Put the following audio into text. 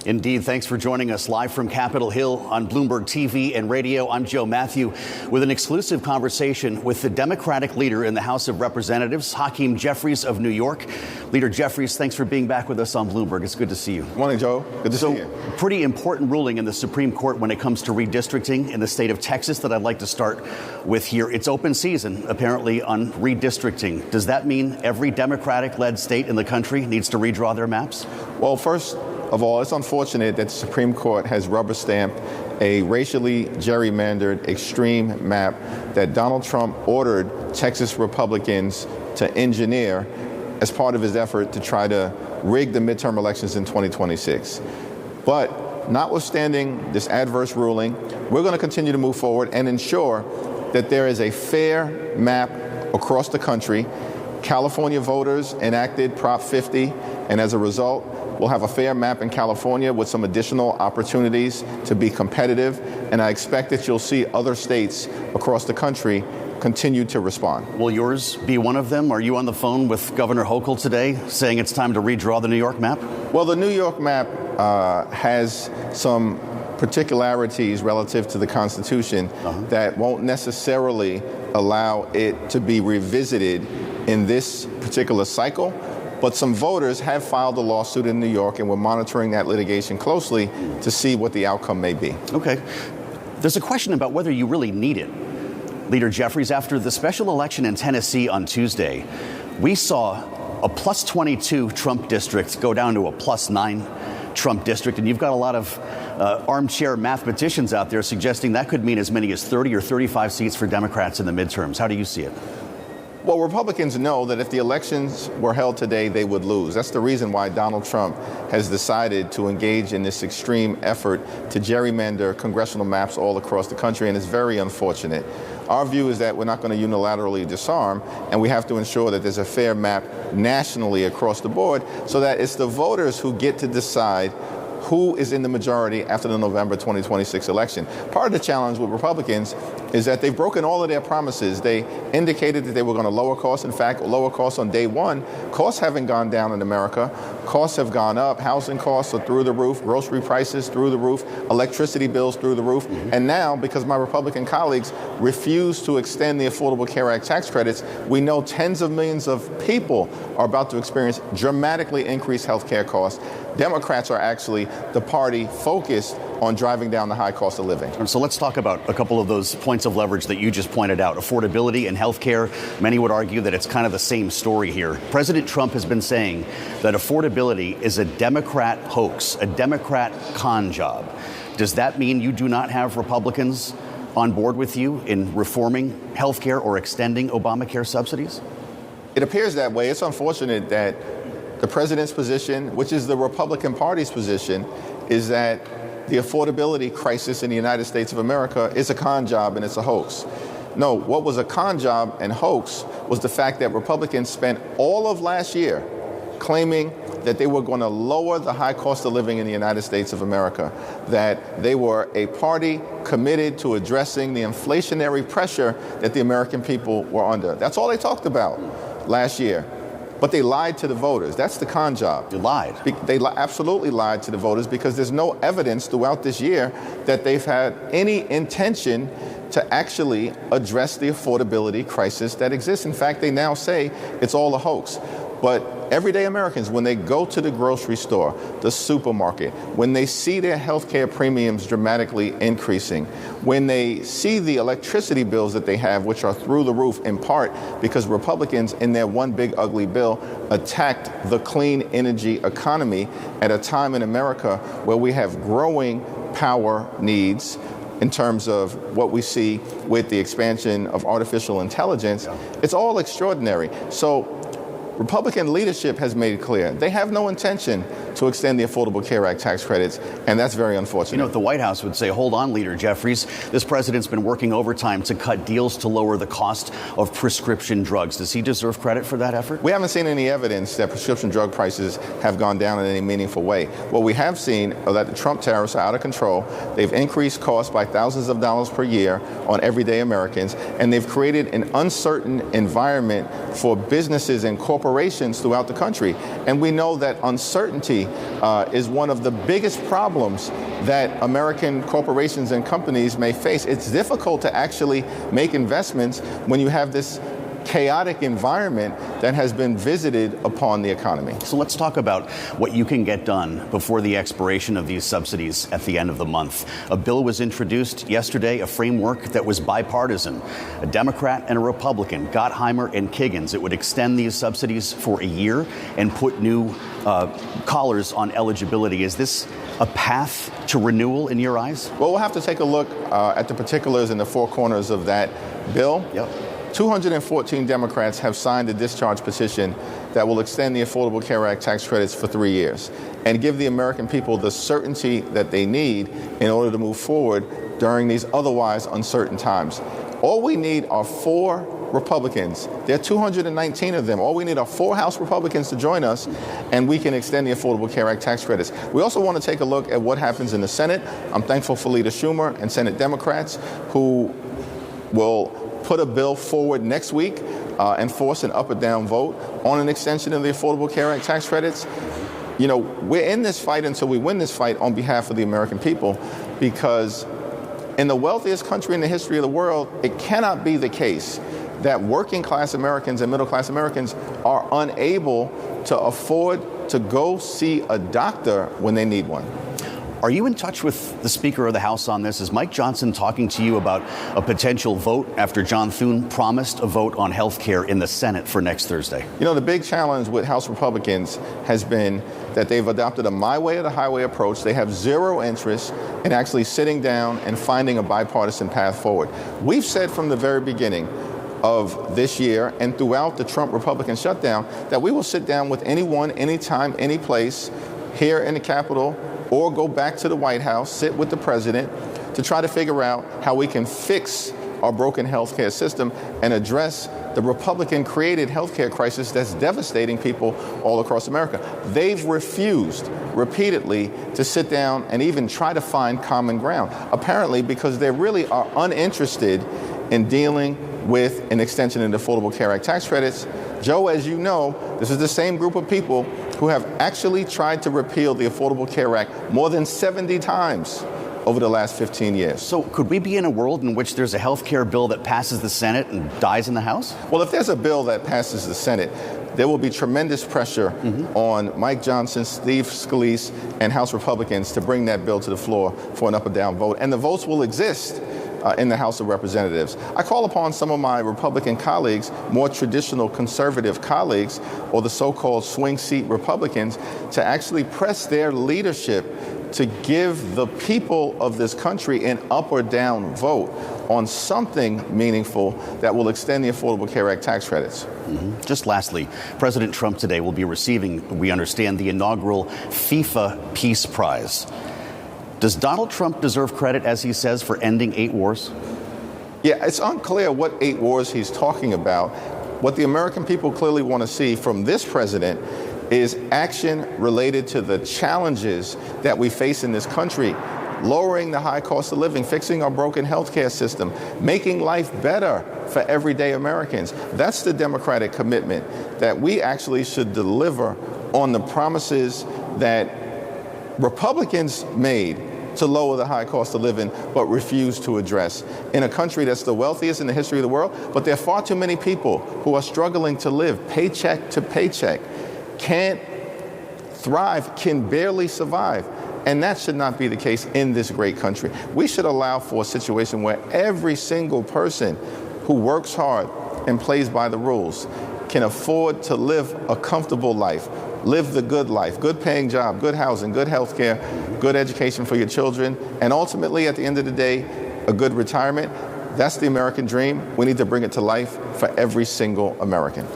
Indeed. Thanks for joining us live from Capitol Hill on Bloomberg TV and radio. I'm Mathieu with an exclusive conversation with the Democratic leader in the House of Representatives, Hakeem Jeffries of New York. Leader Jeffries, thanks for being back with us on Bloomberg. It's good to see you. Good morning, Joe. Good to see you. Pretty important ruling in the Supreme Court when it comes to redistricting in the state of Texas that I'd like to start with here. It's open season, apparently, on redistricting. Does that mean every Democratic-led state in the country needs to redraw their maps? Well, first of all, it's unfortunate that the Supreme Court has rubber stamped a racially gerrymandered extreme map that Donald Trump ordered Texas Republicans to engineer as part of his effort to try to rig the midterm elections in 2026. But notwithstanding this adverse ruling, we're going to continue to move forward and ensure that there is a fair map across the country. California voters enacted Prop 50, and as a result, we'll have a fair map in California with some additional opportunities to be competitive, and I expect that you'll see other states across the country continue to respond. Will yours be one of them? Are you on the phone with Governor Hochul today saying it's time to redraw the New York map? Well, the New York map has some particularities relative to the Constitution that won't necessarily allow it to be revisited in this particular cycle. But some voters have filed a lawsuit in New York, and we're monitoring that litigation closely to see what the outcome may be. Okay. There's a question about whether you really need it. Leader Jeffries, after the special election in Tennessee on Tuesday, we saw a plus 22 Trump district go down to a plus 9 Trump district, and you've got a lot of armchair mathematicians out there suggesting that could mean as many as 30 or 35 seats for Democrats in the midterms. How do you see it? Well, Republicans know that if the elections were held today, they would lose. That's the reason why Donald Trump has decided to engage in this extreme effort to gerrymander congressional maps all across the country, and it's very unfortunate. Our view is that we're not going to unilaterally disarm, and we have to ensure that there's a fair map nationally across the board so that it's the voters who get to decide who is in the majority after the November 2026 election. Part of the challenge with Republicans is that they've broken all of their promises. They indicated that they were going to lower costs. In fact, lower costs on day one. Costs haven't gone down in America. Costs have gone up. Housing costs are through the roof. Grocery prices through the roof. Electricity bills through the roof. And now, because my Republican colleagues refuse to extend the Affordable Care Act tax credits, we know tens of millions of people are about to experience dramatically increased health care costs. Democrats are actually the party focused on driving down the high cost of living. So let's talk about a couple of those points of leverage that you just pointed out. Affordability and health care. Many would argue that it's kind of the same story here. President Trump has been saying that affordability is a Democrat hoax, a Democrat con job. Does that mean you do not have Republicans on board with you in reforming health care or extending Obamacare subsidies? It appears that way. It's unfortunate that the president's position, which is the Republican Party's position, is that the affordability crisis in the United States of America is a con job and it's a hoax. No, what was a con job and hoax was the fact that Republicans spent all of last year claiming that they were going to lower the high cost of living in the United States of America, that they were a party committed to addressing the inflationary pressure that the American people were under. That's all they talked about last year. But they lied to the voters. That's the con job. They lied. They absolutely lied to the voters because there's no evidence throughout this year that they've had any intention to actually address the affordability crisis that exists. In fact, they now say it's all a hoax. But everyday Americans, when they go to the grocery store, the supermarket, when they see their health care premiums dramatically increasing, when they see the electricity bills that they have, which are through the roof in part because Republicans in their one big ugly bill attacked the clean energy economy at a time in America where we have growing power needs in terms of what we see with the expansion of artificial intelligence. It's all extraordinary. So Republican leadership has made it clear they have no intention to extend the Affordable Care Act tax credits, and that's very unfortunate. You know, the White House would say, hold on, Leader Jeffries, this president's been working overtime to cut deals to lower the cost of prescription drugs. Does he deserve credit for that effort? We haven't seen any evidence that prescription drug prices have gone down in any meaningful way. What we have seen are that the Trump tariffs are out of control. They've increased costs by thousands of dollars per year on everyday Americans, and they've created an uncertain environment for businesses and corporations corporations throughout the country. And we know that uncertainty is one of the biggest problems that American corporations and companies may face. It's difficult to actually make investments when you have this chaotic environment that has been visited upon the economy. So let's talk about what you can get done before the expiration of these subsidies at the end of the month. A bill was introduced yesterday, a framework that was bipartisan. A Democrat and a Republican, Gottheimer and Kiggins. It would extend these subsidies for a year and put new collars on eligibility. Is this a path to renewal in your eyes? Well, we'll have to take a look at the particulars in the four corners of that bill. Yep. 214 Democrats have signed a discharge petition that will extend the Affordable Care Act tax credits for 3 years and give the American people the certainty that they need in order to move forward during these otherwise uncertain times. All we need are 4 Republicans. There are 219 of them. All we need are 4 House Republicans to join us, and we can extend the Affordable Care Act tax credits. We also want to take a look at what happens in the Senate. I'm thankful for Leader Schumer and Senate Democrats who will put a bill forward next week and force an up or down vote on an extension of the Affordable Care Act tax credits. You know, we're in this fight until we win this fight on behalf of the American people, because in the wealthiest country in the history of the world, it cannot be the case that working class Americans and middle class Americans are unable to afford to go see a doctor when they need one. Are you in touch with the Speaker of the House on this? Is Mike Johnson talking to you about a potential vote after John Thune promised a vote on health care in the Senate for next Thursday? You know, the big challenge with House Republicans has been that they've adopted a my way or the highway approach. They have zero interest in actually sitting down and finding a bipartisan path forward. We've said from the very beginning of this year and throughout the Trump Republican shutdown that we will sit down with anyone, anytime, any place here in the Capitol, or go back to the White House, sit with the president to try to figure out how we can fix our broken healthcare system and address the Republican-created healthcare crisis that's devastating people all across America. They've refused repeatedly to sit down and even try to find common ground, apparently because they really are uninterested in dealing with an extension of the Affordable Care Act tax credits. Joe, as you know, this is the same group of people who have actually tried to repeal the Affordable Care Act more than 70 times over the last 15 years. So could we be in a world in which there's a health care bill that passes the Senate and dies in the House? Well, if there's a bill that passes the Senate, there will be tremendous pressure on Mike Johnson, Steve Scalise, and House Republicans to bring that bill to the floor for an up or down vote. And the votes will exist in the House of Representatives. I call upon some of my Republican colleagues, more traditional conservative colleagues, or the so-called swing seat Republicans, to actually press their leadership to give the people of this country an up or down vote on something meaningful that will extend the Affordable Care Act tax credits. Just lastly, President Trump today will be receiving, we understand, the inaugural FIFA Peace Prize. Does Donald Trump deserve credit, as he says, for ending 8 wars? Yeah, it's unclear what 8 wars he's talking about. What the American people clearly want to see from this president is action related to the challenges that we face in this country. Lowering the high cost of living, fixing our broken healthcare system, making life better for everyday Americans. That's the Democratic commitment, that we actually should deliver on the promises that Republicans made to lower the high cost of living, but refuse to address. In a country that's the wealthiest in the history of the world, but there are far too many people who are struggling to live paycheck to paycheck, can't thrive, can barely survive. And that should not be the case in this great country. We should allow for a situation where every single person who works hard and plays by the rules can afford to live a comfortable life, live the good life, good paying job, good housing, good health care, good education for your children, and ultimately, at the end of the day, a good retirement. That's the American dream. We need to bring it to life for every single American.